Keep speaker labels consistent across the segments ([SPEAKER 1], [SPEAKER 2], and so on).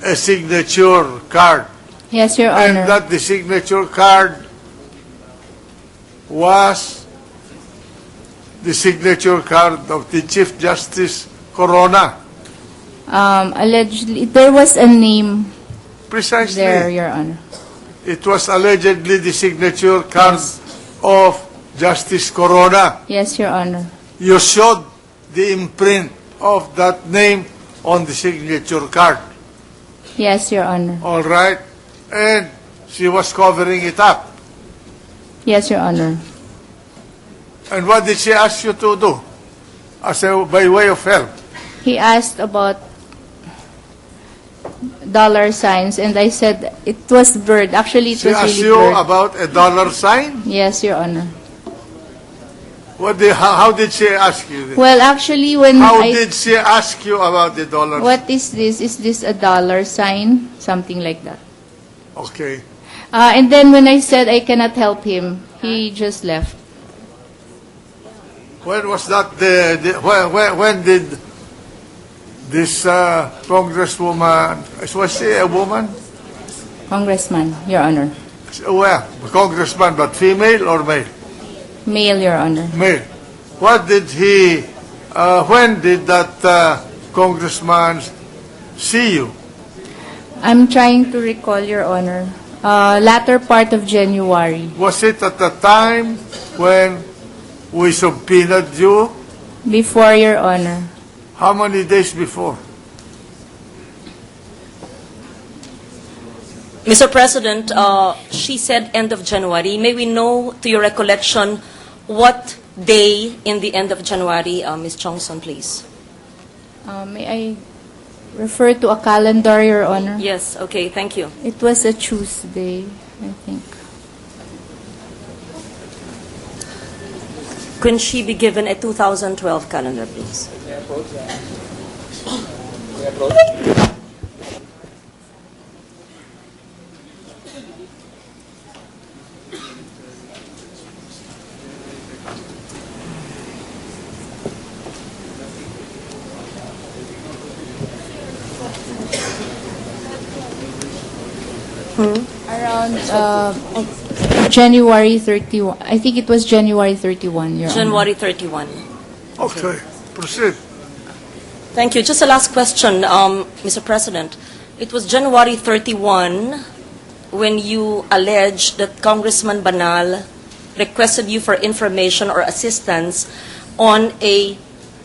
[SPEAKER 1] a signature card.
[SPEAKER 2] Yes, Your Honor.
[SPEAKER 1] And that the signature card was the signature card of the Chief Justice Corona.
[SPEAKER 2] Allegedly, there was a name
[SPEAKER 1] Precisely.
[SPEAKER 2] there, Your Honor.
[SPEAKER 1] It was allegedly the signature card of Justice Corona.
[SPEAKER 2] Yes, Your Honor.
[SPEAKER 1] You showed the imprint of that name on the signature card.
[SPEAKER 2] Yes, Your Honor.
[SPEAKER 1] All right? And she was covering it up.
[SPEAKER 2] Yes, Your Honor.
[SPEAKER 1] And what did she ask you to do? By way of help?
[SPEAKER 2] He asked about dollar signs, and I said it was bird. Actually, it
[SPEAKER 1] She
[SPEAKER 2] was
[SPEAKER 1] asked
[SPEAKER 2] really
[SPEAKER 1] you
[SPEAKER 2] bird.
[SPEAKER 1] about a dollar sign?
[SPEAKER 2] Yes, Your Honor.
[SPEAKER 1] How did she ask you this?
[SPEAKER 2] Well, actually, when
[SPEAKER 1] How did she ask you about the dollar sign?
[SPEAKER 2] what is this? Is this a dollar sign? Something like that.
[SPEAKER 1] Okay.
[SPEAKER 2] And then when I said I cannot help him, he just left.
[SPEAKER 1] When was that? When did this congresswoman, was she a woman?
[SPEAKER 2] Congressman, Your Honor.
[SPEAKER 1] Well, congressman, but female or male?
[SPEAKER 2] Male, Your Honor.
[SPEAKER 1] Male. What did he, when did that congressman see you?
[SPEAKER 2] I'm trying to recall, Your Honor. Latter part of January.
[SPEAKER 1] Was it at the time when we subpoenaed you?
[SPEAKER 2] Before, Your Honor.
[SPEAKER 1] How many days before?
[SPEAKER 3] Mr. President, she said end of January. May we know, to your recollection, what day in the end of January, Ms. Chongson, please?
[SPEAKER 2] May I refer to a calendar, Your Honor?
[SPEAKER 3] Yes, okay, thank you.
[SPEAKER 2] It was a Tuesday, I think.
[SPEAKER 3] Can she be given a 2012 calendar, please?
[SPEAKER 2] Around January 31. I think it was January 31, Your Honor.
[SPEAKER 3] January 31.
[SPEAKER 1] Okay, proceed.
[SPEAKER 3] Thank you. Just a last question, Mr. President. It was January 31 when you alleged that Congressman Banal requested you for information or assistance on a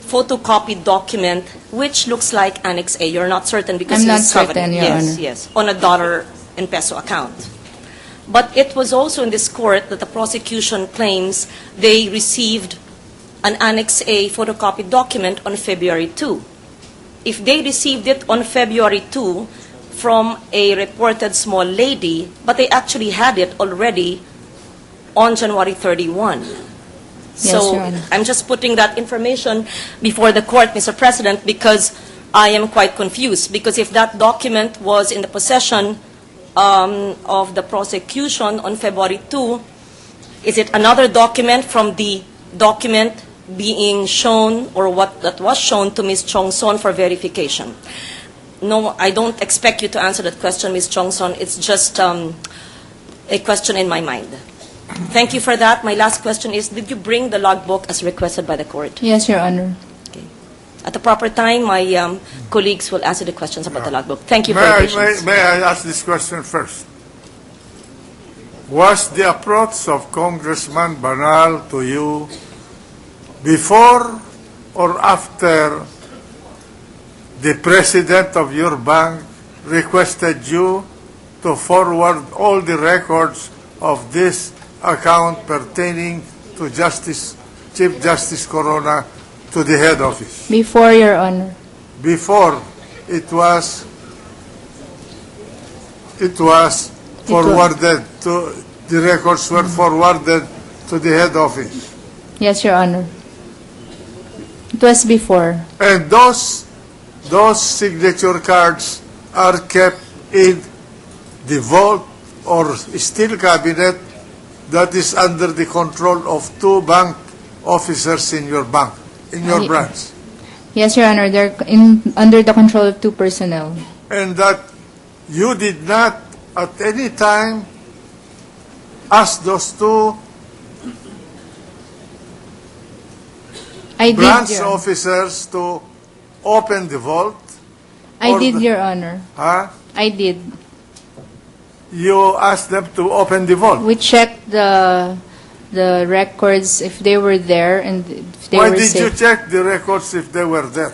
[SPEAKER 3] photocopied document which looks like Annex A. You're not certain because
[SPEAKER 2] I'm not
[SPEAKER 3] it's covered.
[SPEAKER 2] certain, Your
[SPEAKER 3] Yes,
[SPEAKER 2] Honor.
[SPEAKER 3] yes, on a dollar and peso account. But it was also in this court that the prosecution claims they received an Annex A photocopied document on February 2. If they received it on February 2 from a reported small lady, but they actually had it already on January 31. So
[SPEAKER 2] Your Honor.
[SPEAKER 3] I'm just putting that information before the court, Mr. President, because I am quite confused. Because if that document was in the possession of the prosecution on February 2, is it another document from the document being shown or what that was shown to Ms. Chongson for verification? No, I don't expect you to answer that question, Ms. Chongson. It's just a question in my mind. Thank you for that. My last question is, did you bring the logbook as requested by the court?
[SPEAKER 2] Yes, Your Honor.
[SPEAKER 3] Okay. At the proper time, my colleagues will answer the questions about the logbook. Thank you for your patience.
[SPEAKER 1] May I ask this question first? Was the approach of Congressman Banal to you before or after the president of your bank requested you to forward all the records of this account pertaining to Chief Justice Corona to the head office?
[SPEAKER 2] Before, Your Honor.
[SPEAKER 1] Before it was forwarded to the records were forwarded to the head office.
[SPEAKER 2] Yes, Your Honor. It was before.
[SPEAKER 1] And those signature cards are kept in the vault or steel cabinet that is under the control of two bank officers in your bank, in your branch.
[SPEAKER 2] Yes, Your Honor. They're under the control of two personnel.
[SPEAKER 1] And that you did not at any time ask those two
[SPEAKER 2] I did,
[SPEAKER 1] branch
[SPEAKER 2] Your Honor.
[SPEAKER 1] officers to open the vault?
[SPEAKER 2] I
[SPEAKER 1] or
[SPEAKER 2] did,
[SPEAKER 1] the-
[SPEAKER 2] Your Honor.
[SPEAKER 1] Huh?
[SPEAKER 2] I did.
[SPEAKER 1] You asked them to open the vault.
[SPEAKER 2] We checked the records if they were there and if they
[SPEAKER 1] Why
[SPEAKER 2] were
[SPEAKER 1] did you
[SPEAKER 2] safe.
[SPEAKER 1] check the records if they were there?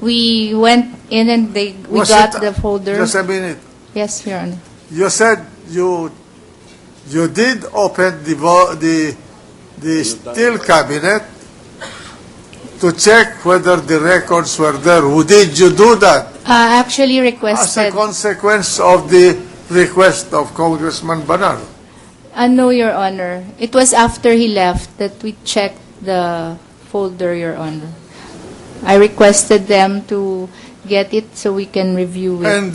[SPEAKER 2] We went in and we
[SPEAKER 1] Was
[SPEAKER 2] got
[SPEAKER 1] it-
[SPEAKER 2] the folder.
[SPEAKER 1] Just a minute.
[SPEAKER 2] Yes, Your Honor.
[SPEAKER 1] You said you did open the steel cabinet to check whether the records were there. Who did you do that?
[SPEAKER 2] Actually
[SPEAKER 1] As a
[SPEAKER 2] requested.
[SPEAKER 1] consequence of the request of Congressman Banal.
[SPEAKER 2] No, Your Honor. It was after he left that we checked the folder, Your Honor. I requested them to get it so we can review it.
[SPEAKER 1] And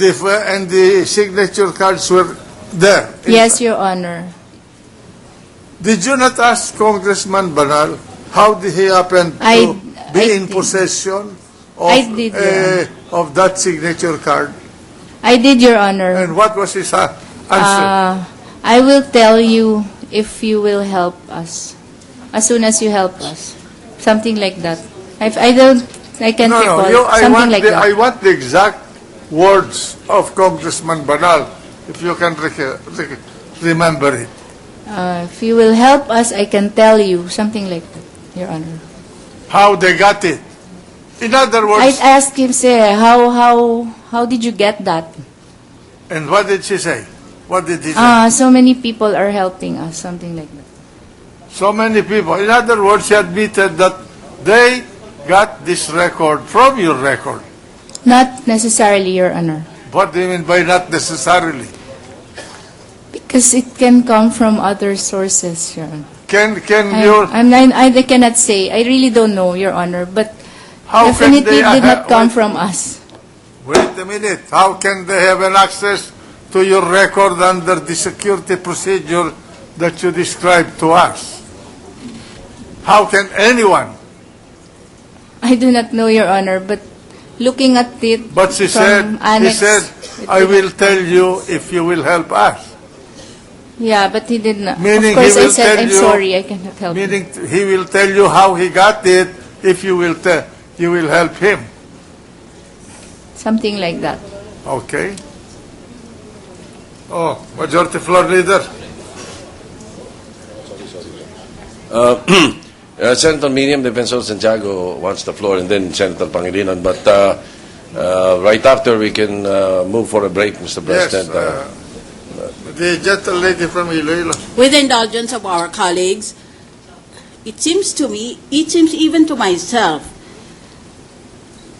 [SPEAKER 1] the signature cards were there.
[SPEAKER 2] Yes, Your Honor.
[SPEAKER 1] Did you not ask Congressman Banal how did he happen to
[SPEAKER 2] I
[SPEAKER 1] be in
[SPEAKER 2] did.
[SPEAKER 1] possession of,
[SPEAKER 2] I did, Your
[SPEAKER 1] of that signature card?
[SPEAKER 2] I did, Your Honor.
[SPEAKER 1] And what was his answer?
[SPEAKER 2] I will tell you if you will help us. As soon as you help us. Something like that. I can't recall. Something like that.
[SPEAKER 1] I want the exact words of Congressman Banal, if you can remember it.
[SPEAKER 2] If you will help us, I can tell you. Something like that, Your Honor.
[SPEAKER 1] How they got it. In other
[SPEAKER 2] I
[SPEAKER 1] words,
[SPEAKER 2] asked him, say, how did you get that?
[SPEAKER 1] and what did she say? What did he say?
[SPEAKER 2] So many people are helping us. Something like that.
[SPEAKER 1] So many people. In other words, he admitted that they got this record from your record.
[SPEAKER 2] Not necessarily, Your Honor.
[SPEAKER 1] What do you mean by not necessarily?
[SPEAKER 2] Because it can come from other sources, Your Honor.
[SPEAKER 1] Can your
[SPEAKER 2] I cannot say. I really don't know, Your Honor. But
[SPEAKER 1] how can
[SPEAKER 2] definitely
[SPEAKER 1] they
[SPEAKER 2] did not come
[SPEAKER 1] wait,
[SPEAKER 2] from us.
[SPEAKER 1] wait a minute. How can they have an access to your record under the security procedure that you described to us? How can anyone?
[SPEAKER 2] I do not know, Your Honor, but looking at it
[SPEAKER 1] But he
[SPEAKER 2] from annex,
[SPEAKER 1] said, I will tell you if you will help us.
[SPEAKER 2] Yeah, but he did not.
[SPEAKER 1] Meaning
[SPEAKER 2] Of course,
[SPEAKER 1] he
[SPEAKER 2] I
[SPEAKER 1] will
[SPEAKER 2] said,
[SPEAKER 1] tell
[SPEAKER 2] I'm
[SPEAKER 1] you-
[SPEAKER 2] sorry, I cannot help you.
[SPEAKER 1] Meaning he will tell you how he got it if you will help him.
[SPEAKER 2] Something like that.
[SPEAKER 1] Okay. Oh, Majority Floor Leader.
[SPEAKER 4] Senator Miriam Defensor Santiago wants the floor, and then Senator Pangilinan. But right after, we can move for a break, Mr.
[SPEAKER 1] Yes,
[SPEAKER 4] President.
[SPEAKER 1] the gentle lady from Iloilo.
[SPEAKER 5] With the indulgence of our colleagues, it seems to me, it seems even to myself,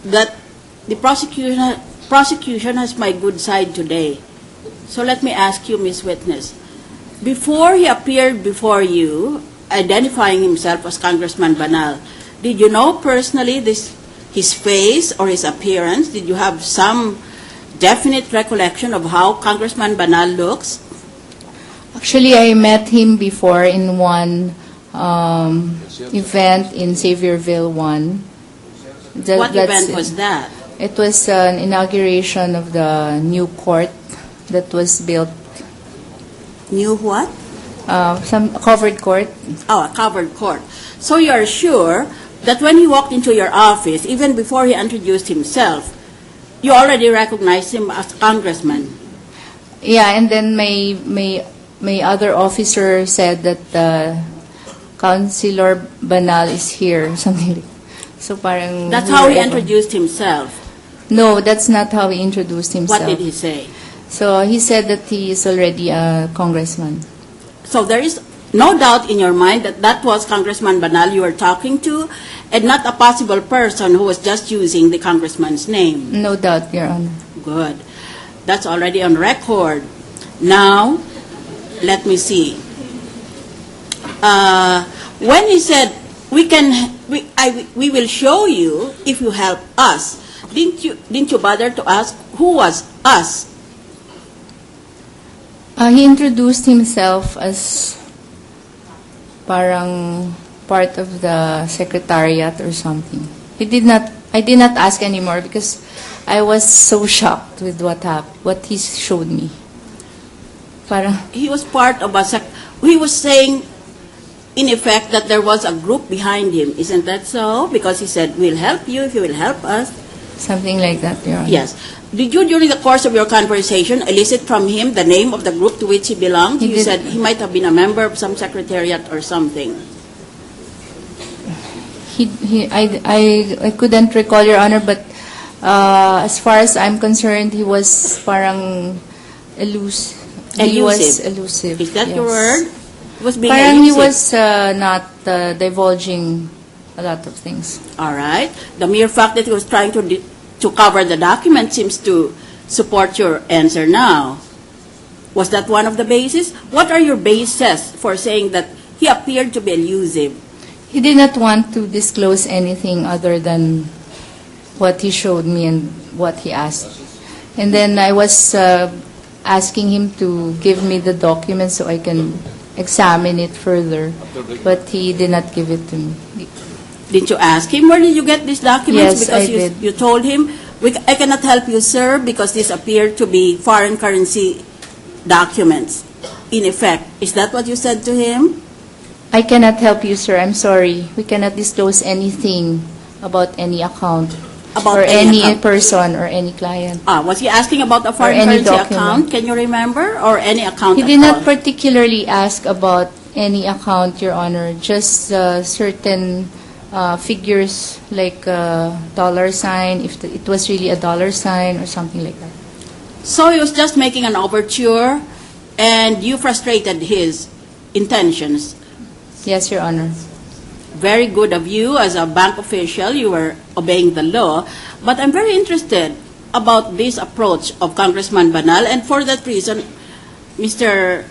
[SPEAKER 5] that the prosecution has my good side today. So let me ask you, Ms. Witness, before he appeared before you, identifying himself as Congressman Banal, did you know personally his face or his appearance? Did you have some definite recollection of how Congressman Banal looks?
[SPEAKER 2] Actually, I met him before in one event in Xavierville 1.
[SPEAKER 5] What event was that?
[SPEAKER 2] It was an inauguration of the new court that was built,
[SPEAKER 5] New what?
[SPEAKER 2] some covered court.
[SPEAKER 5] Oh, a covered court. So you are sure that when he walked into your office, even before he introduced himself, you already recognized him as congressman?
[SPEAKER 2] Yeah, and then my other officer said that Councilor Banal is here, something like. So parang
[SPEAKER 5] That's
[SPEAKER 2] we
[SPEAKER 5] how
[SPEAKER 2] were
[SPEAKER 5] he
[SPEAKER 2] able-
[SPEAKER 5] introduced himself.
[SPEAKER 2] No, that's not how he introduced himself.
[SPEAKER 5] What did he say?
[SPEAKER 2] So he said that he is already a congressman.
[SPEAKER 5] So there is no doubt in your mind that that was Congressman Banal you were talking to, and not a possible person who was just using the congressman's name.
[SPEAKER 2] No doubt, Your Honor.
[SPEAKER 5] Good. That's already on record. Now, let me see. When he said, we will show you if you help us, didn't you bother to ask who was us?
[SPEAKER 2] He introduced himself as parang part of the secretariat or something. I did not ask anymore because I was so shocked with what he showed me. Parang,
[SPEAKER 5] He was part of he was saying, in effect, that there was a group behind him. Isn't that so? Because he said, we'll help you if you will help us.
[SPEAKER 2] something like that, Your Honor.
[SPEAKER 5] Yes. Did you, during the course of your conversation, elicit from him the name of the group to which he belonged?
[SPEAKER 2] He
[SPEAKER 5] You
[SPEAKER 2] did.
[SPEAKER 5] said he might have been a member of some secretariat or something.
[SPEAKER 2] I couldn't recall, Your Honor, but as far as I'm concerned, he was parang elusive. He was elusive.
[SPEAKER 5] Is that
[SPEAKER 2] yes.
[SPEAKER 5] your word? He was being
[SPEAKER 2] Parang he
[SPEAKER 5] elusive.
[SPEAKER 2] was not divulging a lot of things.
[SPEAKER 5] All right. The mere fact that he was trying to cover the document seems to support your answer now. Was that one of the bases? What are your bases for saying that he appeared to be elusive?
[SPEAKER 2] He did not want to disclose anything other than what he showed me and what he asked. And then I was asking him to give me the document so I can examine it further, but he did not give it to me.
[SPEAKER 5] Did you ask him, where did you get these documents?
[SPEAKER 2] Yes,
[SPEAKER 5] because
[SPEAKER 2] I did.
[SPEAKER 5] You told him, I cannot help you, sir, because these appear to be foreign currency documents. In effect, is that what you said to him?
[SPEAKER 2] I cannot help you, sir. I'm sorry. We cannot disclose anything about any account
[SPEAKER 5] About
[SPEAKER 2] or
[SPEAKER 5] any
[SPEAKER 2] any
[SPEAKER 5] account.
[SPEAKER 2] person or any client.
[SPEAKER 5] Was he asking about a foreign
[SPEAKER 2] any
[SPEAKER 5] currency
[SPEAKER 2] document.
[SPEAKER 5] account? Can you remember? Or any account
[SPEAKER 2] He
[SPEAKER 5] at
[SPEAKER 2] did not
[SPEAKER 5] all?
[SPEAKER 2] particularly ask about any account, Your Honor, just certain figures like dollar sign, if it was really a dollar sign or something like that.
[SPEAKER 5] So he was just making an overture, and you frustrated his intentions.
[SPEAKER 2] Yes, Your Honor.
[SPEAKER 5] Very good of you as a bank official. You were obeying the law. But I'm very interested about this approach of Congressman Banal, and for that reason, Mr.